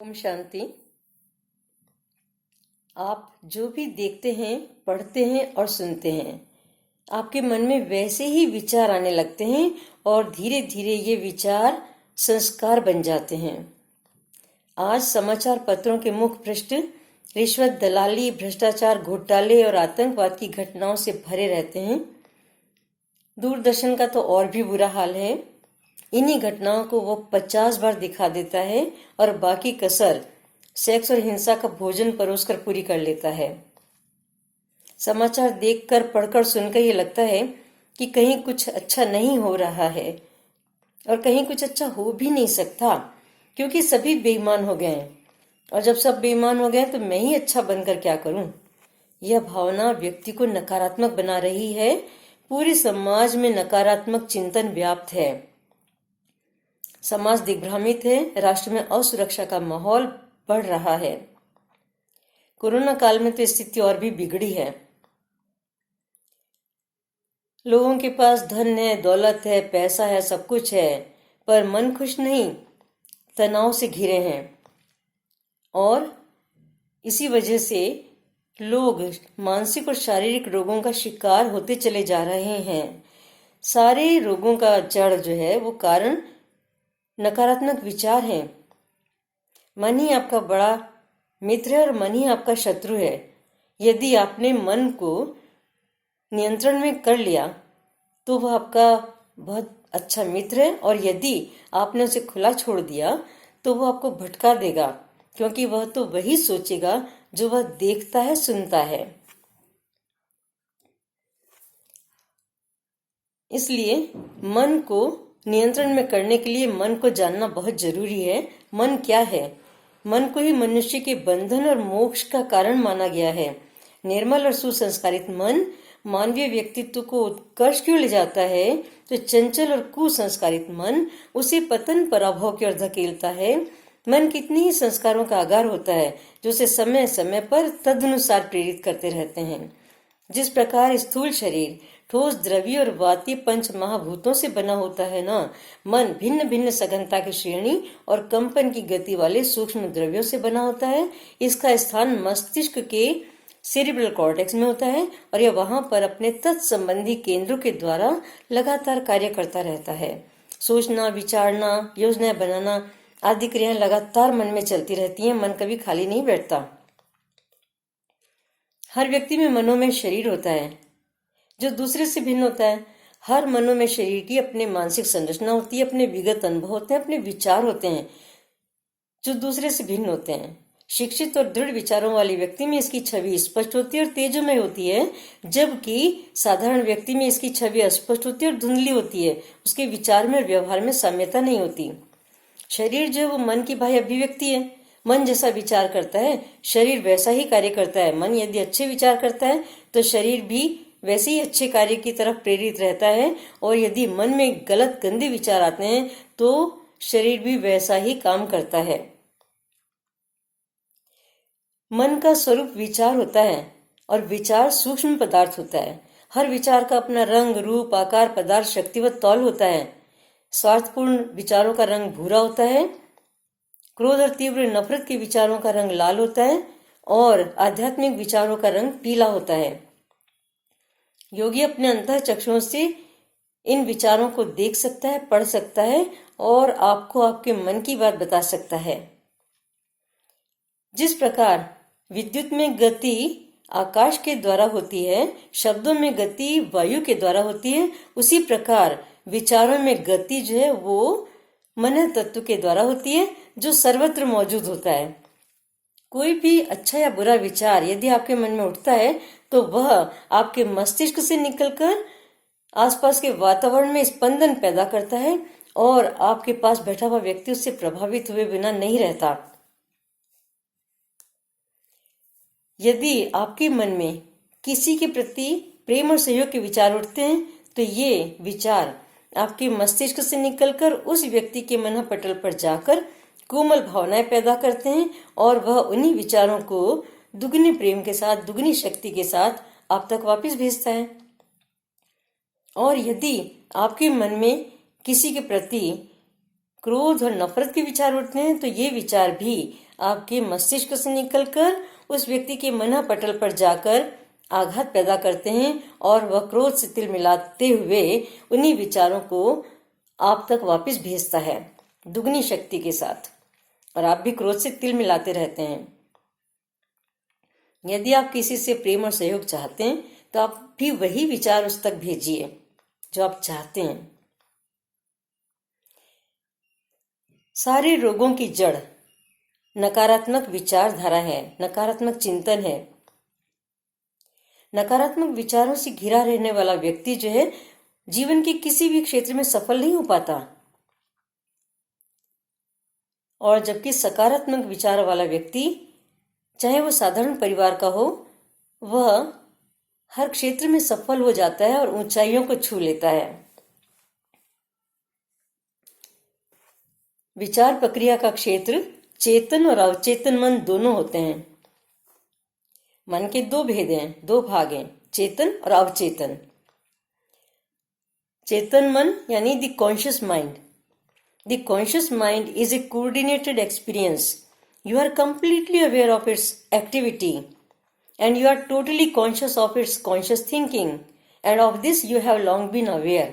ओम शांति। आप जो भी देखते हैं, पढ़ते हैं और सुनते हैं, आपके मन में वैसे ही विचार आने लगते हैं और धीरे धीरे ये विचार संस्कार बन जाते हैं। आज समाचार पत्रों के मुख्य पृष्ठ रिश्वत, दलाली, भ्रष्टाचार, घोटाले और आतंकवाद की घटनाओं से भरे रहते हैं। दूरदर्शन का तो और भी बुरा हाल है। इन्हीं घटनाओं को वो 50 बार दिखा देता है और बाकी कसर सेक्स और हिंसा का भोजन परोसकर पूरी कर लेता है। समाचार देखकर, पढ़कर, सुनकर ये लगता है कि कहीं कुछ अच्छा नहीं हो रहा है और कहीं कुछ अच्छा हो भी नहीं सकता, क्योंकि सभी बेईमान हो गए हैं। और जब सब बेईमान हो गए तो मैं ही अच्छा बनकर क्या करूं? यह भावना व्यक्ति को नकारात्मक बना रही है। पूरे समाज में नकारात्मक चिंतन व्याप्त है। समाज दिग्भ्रमित है। राष्ट्र में असुरक्षा का माहौल बढ़ रहा है। कोरोना काल में तो स्थिति और भी बिगड़ी है। लोगों के पास धन है, दौलत है, पैसा है, सब कुछ है, पर मन खुश नहीं, तनाव से घिरे हैं। और इसी वजह से लोग मानसिक और शारीरिक रोगों का शिकार होते चले जा रहे हैं। सारे रोगों का जड़ जो है वो कारण नकारात्मक विचार है। मन ही आपका बड़ा मित्र है और मन ही आपका शत्रु है। यदि आपने मन को नियंत्रण में कर लिया तो वह आपका बहुत अच्छा मित्र है, और यदि आपने उसे खुला छोड़ दिया तो वह आपको भटका देगा, क्योंकि वह तो वही सोचेगा जो वह देखता है, सुनता है। इसलिए मन को नियंत्रण में करने के लिए मन को जानना बहुत जरूरी है। मन क्या है? मन को ही मनुष्य के बंधन और मोक्ष का कारण माना गया है। निर्मल और सुसंस्कारित मन मानवीय व्यक्तित्व को उत्कर्ष क्यों ले जाता है, तो चंचल और कुसंस्कारित मन उसे पतन पराभव की ओर धकेलता है। मन कितने ही संस्कारों का आगार होता है जो उसे समय समय पर तदनुसार प्रेरित करते रहते हैं। जिस प्रकार स्थूल शरीर ठोस, द्रव्य और वातीय पंच महाभूतों से बना होता है ना, मन भिन्न भिन्न सघनता की श्रेणी और कंपन की गति वाले सूक्ष्म द्रव्यों से बना होता है। इसका स्थान मस्तिष्क के सेरिब्रल कॉर्टेक्स में होता है और यह वहां पर अपने तत्संबंधी केंद्रों के द्वारा लगातार कार्य करता रहता है। सोचना, विचारना, योजनाएं बनाना आदि क्रियाएं लगातार मन में चलती रहती हैं। मन कभी खाली नहीं बैठता। हर व्यक्ति में मनोमय शरीर होता है जो दूसरे से भिन्न होता है। हर मनोमय शरीर की अपनी मानसिक संरचना होती है, अपने विगत अनुभव होते हैं, अपने विचार होते हैं जो दूसरे से भिन्न होते हैं। शिक्षित और दृढ़ विचारों वाले व्यक्ति में इसकी छवि स्पष्ट होती है और तेजोमय होती है, जबकि साधारण व्यक्ति में इसकी छवि अस्पष्ट होती है और धुंधली होती है। उसके विचार में और व्यवहार में साम्यता नहीं होती। शरीर जो है वो मन की बाह्य अभिव्यक्ति है। मन जैसा विचार करता है, शरीर वैसा ही कार्य करता है। मन यदि अच्छे विचार करता है तो शरीर भी वैसे ही अच्छे कार्य की तरफ प्रेरित रहता है, और यदि मन में गलत गंदे विचार आते हैं तो शरीर भी वैसा ही काम करता है। मन का स्वरूप विचार होता है और विचार सूक्ष्म पदार्थ होता है। हर विचार का अपना रंग, रूप, आकार, पदार्थ, शक्ति व तौल होता है। स्वार्थपूर्ण विचारों का रंग भूरा होता है, क्रोध और तीव्र नफरत के विचारों का रंग लाल होता है और आध्यात्मिक विचारों का रंग पीला होता है। योगी अपने अंतः चक्षुओं से इन विचारों को देख सकता है, पढ़ सकता है और आपको आपके मन की बात बता सकता है। जिस प्रकार विद्युत में गति आकाश के द्वारा होती है, शब्दों में गति वायु के द्वारा होती है, उसी प्रकार विचारों में गति जो है वो मन तत्व के द्वारा होती है, जो सर्वत्र मौजूद होता है। कोई भी अच्छा या बुरा विचार यदि आपके मन में उठता है तो वह आपके मस्तिष्क से निकलकर आसपास के वातावरण में स्पंदन पैदा करता है और आपके पास बैठा हुआ व्यक्ति उससे प्रभावित हुए बिना नहीं रहता। यदि आपके मन में किसी के प्रति प्रेम और सहयोग के विचार उठते हैं तो ये विचार आपके मस्तिष्क से निकलकर उस व्यक्ति के मन पटल पर जाकर कोमल भावनाएं पैदा करते हैं और वह उन्हीं विचारों को दुगनी प्रेम के साथ, दुगनी शक्ति के साथ आप तक वापस भेजता है। और यदि आपके मन में किसी के प्रति क्रोध और नफरत के विचार उठते हैं तो ये विचार भी आपके मस्तिष्क से निकलकर उस व्यक्ति के मन पटल पर जाकर आघात पैदा करते हैं और वह क्रोध से तिल मिलाते हुए उन्हीं विचारों को आप तक वापस भेजता है दुगनी शक्ति के साथ, और आप भी क्रोध से तिल मिलाते रहते हैं। यदि आप किसी से प्रेम और सहयोग चाहते हैं तो आप भी वही विचार उस तक भेजिए जो आप चाहते हैं। सारे रोगों की जड़ नकारात्मक विचारधारा है, नकारात्मक चिंतन है। नकारात्मक विचारों से घिरा रहने वाला व्यक्ति जो है जीवन के किसी भी क्षेत्र में सफल नहीं हो पाता, और जबकि सकारात्मक विचार वाला व्यक्ति चाहे वो साधारण परिवार का हो, वह हर क्षेत्र में सफल हो जाता है और ऊंचाइयों को छू लेता है। विचार प्रक्रिया का क्षेत्र चेतन और अवचेतन मन दोनों होते हैं। मन के दो भेद हैं, दो भाग हैं, चेतन और अवचेतन। चेतन मन यानी the conscious mind. The conscious mind is A coordinated experience. You are completely aware of its activity and you are totally conscious of its conscious thinking, and of this you have long been aware.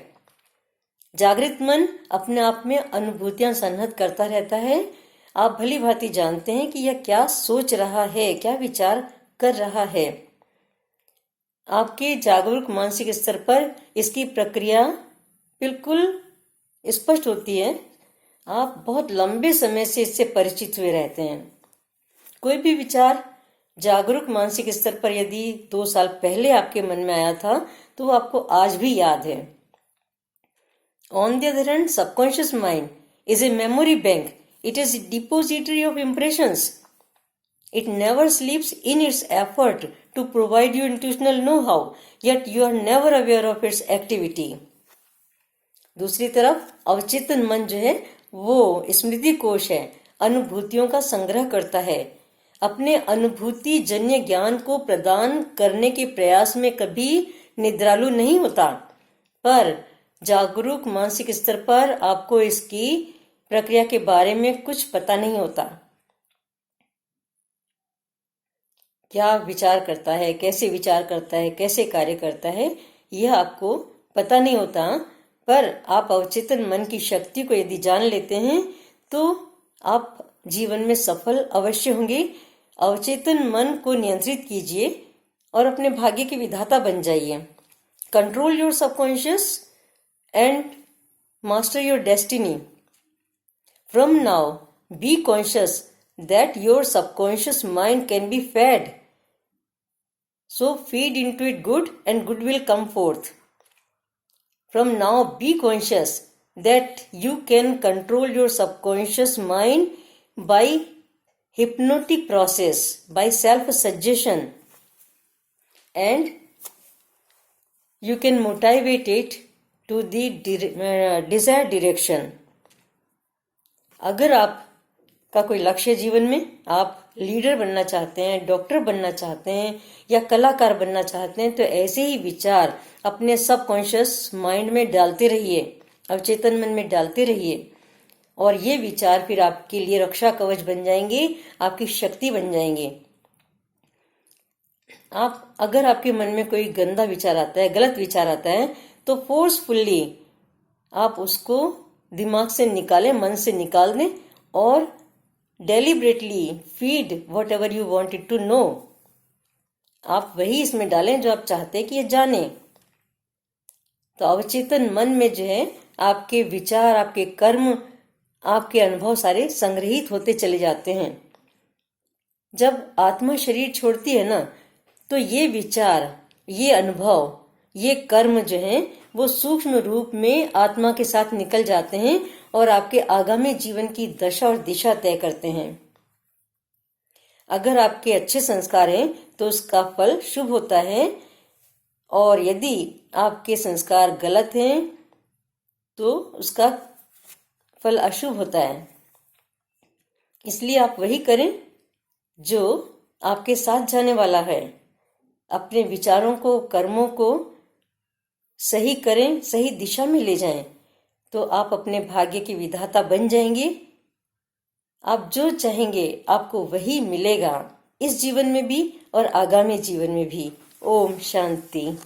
जागृत मन अपने आप में अनुभूतियां संहत करता रहता है। आप भली भांति जानते हैं कि यह क्या सोच रहा है, क्या विचार कर रहा है। आपके जागरूक मानसिक स्तर पर इसकी प्रक्रिया बिल्कुल स्पष्ट होती है। आप बहुत लंबे समय से इससे परिचित हुए रहते हैं। कोई भी विचार जागरूक मानसिक स्तर पर यदि 2 साल पहले आपके मन में आया था तो वो आपको आज भी याद है। On the other hand, subconscious mind is a memory bank. It is depository of impressions. It never sleeps in its effort to provide you intuitional know how, yet you are never aware of its activity. दूसरी तरफ अवचेतन मन जो है वो स्मृति कोश है, अनुभूतियों का संग्रह करता है। अपने अनुभूति जन्य ज्ञान को प्रदान करने के प्रयास में कभी निद्रालु नहीं होता, पर जागरूक मानसिक स्तर पर आपको इसकी प्रक्रिया के बारे में कुछ पता नहीं होता। क्या विचार करता है, कैसे विचार करता है, कैसे कार्य करता है, यह आपको पता नहीं होता। पर आप अवचेतन मन की शक्ति को यदि जान लेते हैं तो आप जीवन में सफल अवश्य होंगे। अवचेतन मन को नियंत्रित कीजिए और अपने भाग्य के विधाता बन जाइए। Control your subconscious and master your destiny. From now be conscious that your subconscious mind can be fed, so feed into it good and good will come fourth. From now, be conscious that you can control your subconscious mind by hypnotic process, by self-suggestion, and you can motivate it to the desired direction. अगर आपका कोई लक्ष्य जीवन में, आप leader बनना चाहते हैं, डॉक्टर बनना चाहते हैं या कलाकार बनना चाहते हैं, तो ऐसे ही विचार अपने सबकॉन्शियस माइंड में डालते रहिए, अवचेतन मन में डालते रहिए, और ये विचार फिर आपके लिए रक्षा कवच बन जाएंगे, आपकी शक्ति बन जाएंगे। अगर आपके मन में कोई गंदा विचार आता है, गलत विचार आता है, तो फोर्सफुल्ली आप उसको दिमाग से निकालें, मन से निकाल दें और deliberately feed whatever you wanted to know. आप वही इसमें डालें जो आप चाहते हैं कि ये जाने। तो अवचेतन मन में जो है आपके विचार, आपके कर्म, आपके अनुभव सारे संग्रहित होते चले जाते हैं। जब आत्मा शरीर छोड़ती है ना, तो ये विचार, ये अनुभव, ये कर्म जो हैं वो सूक्ष्म रूप में आत्मा के साथ निकल जाते हैं और आपके आगामी जीवन की दशा और दिशा तय करते हैं। अगर आपके अच्छे संस्कार हैं तो उसका फल शुभ होता है, और यदि आपके संस्कार गलत हैं तो उसका फल अशुभ होता है। इसलिए आप वही करें जो आपके साथ जाने वाला है। अपने विचारों को, कर्मों को सही करें, सही दिशा में ले जाएं, तो आप अपने भाग्य के विधाता बन जाएंगे। आप जो चाहेंगे आपको वही मिलेगा, इस जीवन में भी और आगामी जीवन में भी। ओम शांति।